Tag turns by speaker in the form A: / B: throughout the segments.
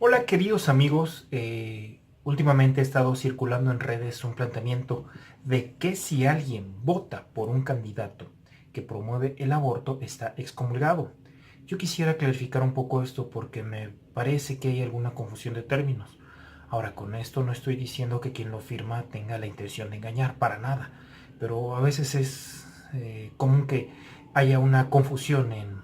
A: Hola queridos amigos, últimamente ha estado circulando en redes un planteamiento de que si alguien vota por un candidato que promueve el aborto está excomulgado. Yo quisiera clarificar un poco esto porque me parece que hay alguna confusión de términos. Ahora, con esto no estoy diciendo que quien lo firma tenga la intención de engañar, para nada, pero a veces es común que haya una confusión en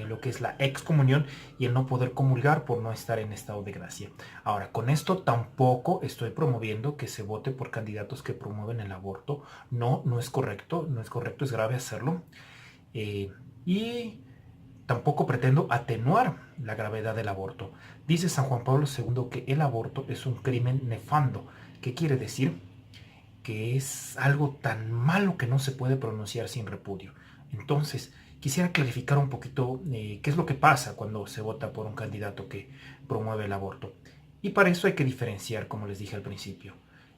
A: lo que es la excomunión y el no poder comulgar por no estar en estado de gracia. Ahora, con esto tampoco estoy promoviendo que se vote por candidatos que promueven el aborto. No, no es correcto, no es correcto, es grave hacerlo. Y tampoco pretendo atenuar la gravedad del aborto. Dice San Juan Pablo II que el aborto es un crimen nefando. ¿Qué quiere decir? Que es algo tan malo que no se puede pronunciar sin repudio. Entonces, quisiera clarificar un poquito qué es lo que pasa cuando se vota por un candidato que promueve el aborto. Y para eso hay que diferenciar, como les dije al principio,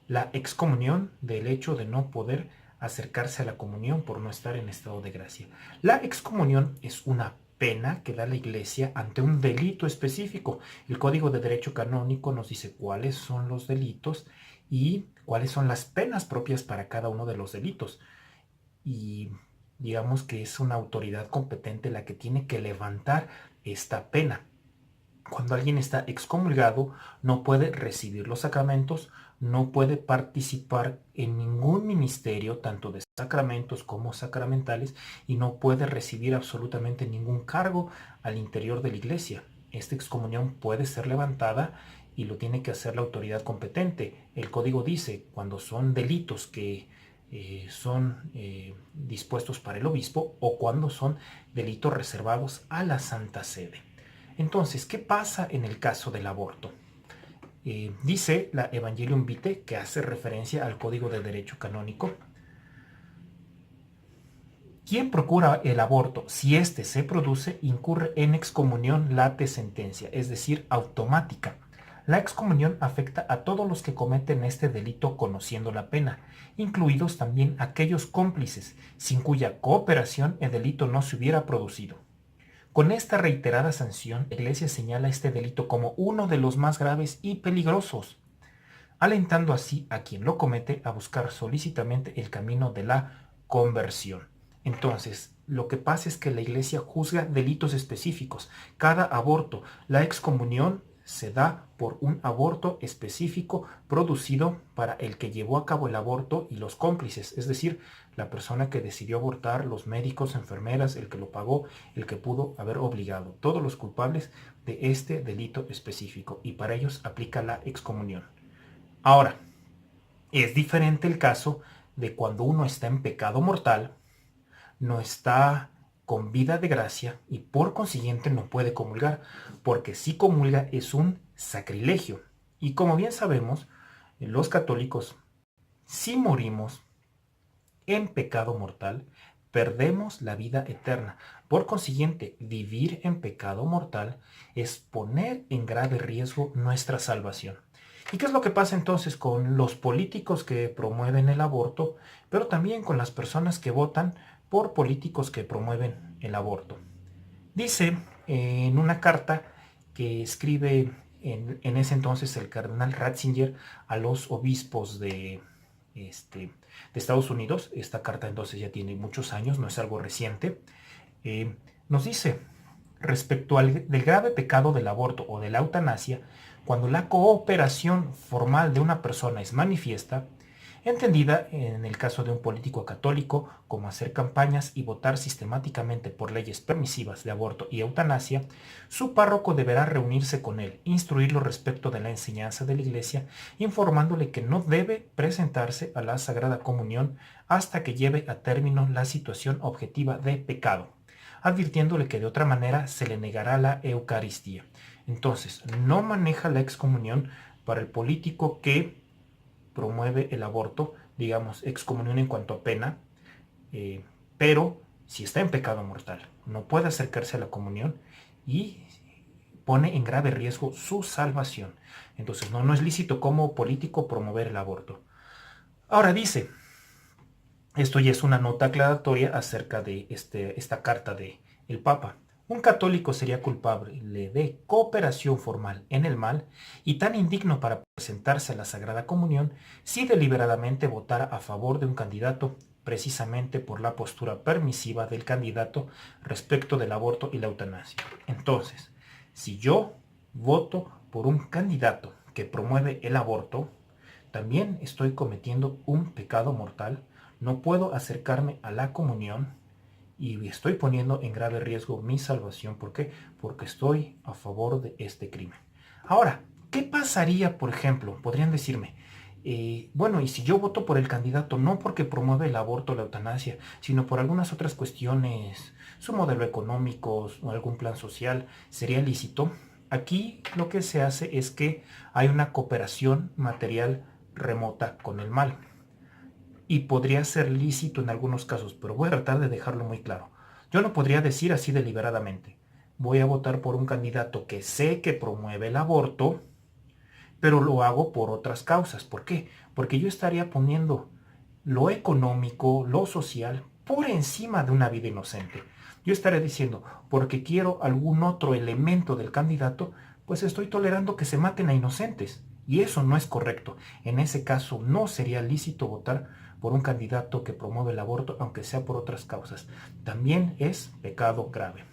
A: la excomunión del hecho de no poder acercarse a la comunión por no estar en estado de gracia. La excomunión es una pena que da la Iglesia ante un delito específico. El Código de Derecho Canónico nos dice cuáles son los delitos y cuáles son las penas propias para cada uno de los delitos. Y digamos que es una autoridad competente la que tiene que levantar esta pena. Cuando alguien está excomulgado, no puede recibir los sacramentos, no puede participar en ningún ministerio, tanto de sacramentos como sacramentales, y no puede recibir absolutamente ningún cargo al interior de la iglesia. Esta excomunión puede ser levantada y lo tiene que hacer la autoridad competente. El código dice, cuando son delitos que son dispuestos para el obispo o cuando son delitos reservados a la Santa Sede. Entonces, ¿qué pasa en el caso del aborto? Dice la Evangelium Vitae, que hace referencia al Código de Derecho Canónico: quien procura el aborto, si éste se produce, incurre en excomunión late sentencia, es decir, automática. La excomunión afecta a todos los que cometen este delito conociendo la pena, incluidos también aquellos cómplices, sin cuya cooperación el delito no se hubiera producido. Con esta reiterada sanción, la Iglesia señala este delito como uno de los más graves y peligrosos, alentando así a quien lo comete a buscar solícitamente el camino de la conversión. Entonces, lo que pasa es que la Iglesia juzga delitos específicos. Cada aborto, la excomunión se da por un aborto específico producido para el que llevó a cabo el aborto y los cómplices, es decir, la persona que decidió abortar, los médicos, enfermeras, el que lo pagó, el que pudo haber obligado, todos los culpables de este delito específico, y para ellos aplica la excomunión. Ahora, es diferente el caso de cuando uno está en pecado mortal, no está con vida de gracia y por consiguiente no puede comulgar, porque si comulga es un sacrilegio. Y como bien sabemos, los católicos, si morimos en pecado mortal, perdemos la vida eterna. Por consiguiente, vivir en pecado mortal es poner en grave riesgo nuestra salvación. ¿Y qué es lo que pasa entonces con los políticos que promueven el aborto, pero también con las personas que votan por políticos que promueven el aborto? Dice en una carta que escribe en ese entonces el cardenal Ratzinger a los obispos de Estados Unidos. Esta carta entonces ya tiene muchos años, no es algo reciente. Nos dice, respecto del grave pecado del aborto o de la eutanasia, cuando la cooperación formal de una persona es manifiesta, entendida en el caso de un político católico como hacer campañas y votar sistemáticamente por leyes permisivas de aborto y eutanasia, su párroco deberá reunirse con él, instruirlo respecto de la enseñanza de la Iglesia, informándole que no debe presentarse a la Sagrada Comunión hasta que lleve a término la situación objetiva de pecado, advirtiéndole que de otra manera se le negará la Eucaristía. Entonces, no maneja la excomunión para el político que promueve el aborto, digamos, excomunión en cuanto a pena, eh, pero si está en pecado mortal, no puede acercarse a la comunión y pone en grave riesgo su salvación. Entonces, no es lícito como político promover el aborto. Ahora dice, esto ya es una nota aclaratoria acerca de esta carta de el Papa. Un católico sería culpable de cooperación formal en el mal y tan indigno para presentarse a la Sagrada Comunión si deliberadamente votara a favor de un candidato precisamente por la postura permisiva del candidato respecto del aborto y la eutanasia. Entonces, si yo voto por un candidato que promueve el aborto, también estoy cometiendo un pecado mortal, no puedo acercarme a la comunión y estoy poniendo en grave riesgo mi salvación. ¿Por qué? Porque estoy a favor de este crimen. Ahora, ¿qué pasaría, por ejemplo? Podrían decirme, bueno, y si yo voto por el candidato no porque promueve el aborto o la eutanasia, sino por algunas otras cuestiones, su modelo económico o algún plan social, ¿sería lícito? Aquí lo que se hace es que hay una cooperación material remota con el mal y podría ser lícito en algunos casos, pero voy a tratar de dejarlo muy claro. Yo no podría decir así deliberadamente, voy a votar por un candidato que sé que promueve el aborto, pero lo hago por otras causas. ¿Por qué? Porque yo estaría poniendo lo económico, lo social, por encima de una vida inocente. Yo estaría diciendo, porque quiero algún otro elemento del candidato, pues estoy tolerando que se maten a inocentes. Y eso no es correcto. En ese caso no sería lícito votar por un candidato que promueve el aborto, aunque sea por otras causas. También es pecado grave.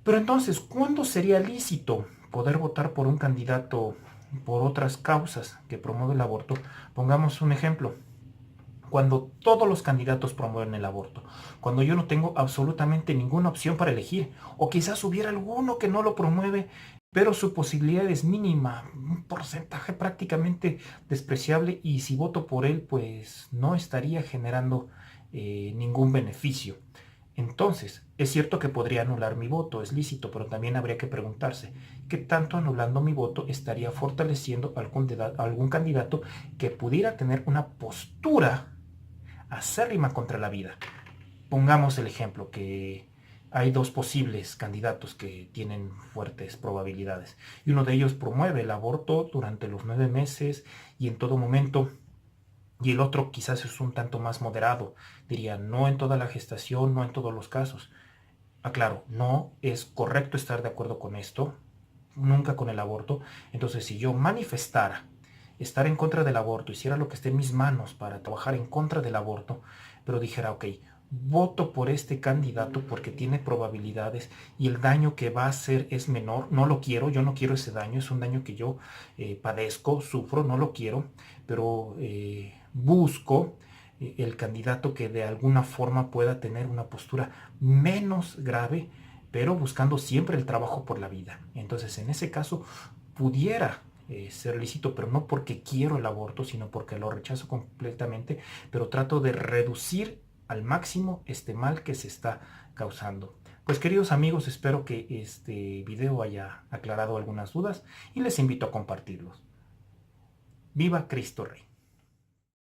A: Pero entonces, ¿cuándo sería lícito poder votar por un candidato por otras causas que promueve el aborto? Pongamos un ejemplo. Cuando todos los candidatos promueven el aborto, cuando yo no tengo absolutamente ninguna opción para elegir, o quizás hubiera alguno que no lo promueve, pero su posibilidad es mínima, un porcentaje prácticamente despreciable, y si voto por él, pues no estaría generando ningún beneficio. Entonces, es cierto que podría anular mi voto, es lícito, pero también habría que preguntarse, ¿qué tanto anulando mi voto estaría fortaleciendo algún candidato que pudiera tener una postura acérrima contra la vida? Pongamos el ejemplo que hay dos posibles candidatos que tienen fuertes probabilidades y uno de ellos promueve el aborto durante los 9 meses y en todo momento, y el otro quizás es un tanto más moderado, diría no en toda la gestación, no en todos los casos. Aclaro, no es correcto estar de acuerdo con esto, nunca con el aborto. Entonces, si yo manifestara estar en contra del aborto, hiciera lo que esté en mis manos para trabajar en contra del aborto, pero dijera, ok, voto por este candidato porque tiene probabilidades y el daño que va a hacer es menor, no lo quiero, yo no quiero ese daño, es un daño que yo padezco, sufro, no lo quiero, pero busco el candidato que de alguna forma pueda tener una postura menos grave, pero buscando siempre el trabajo por la vida. Entonces, en ese caso, pudiera ser lícito, pero no porque quiero el aborto, sino porque lo rechazo completamente, pero trato de reducir al máximo este mal que se está causando. Pues queridos amigos, espero que este video haya aclarado algunas dudas y les invito a compartirlos. ¡Viva Cristo Rey!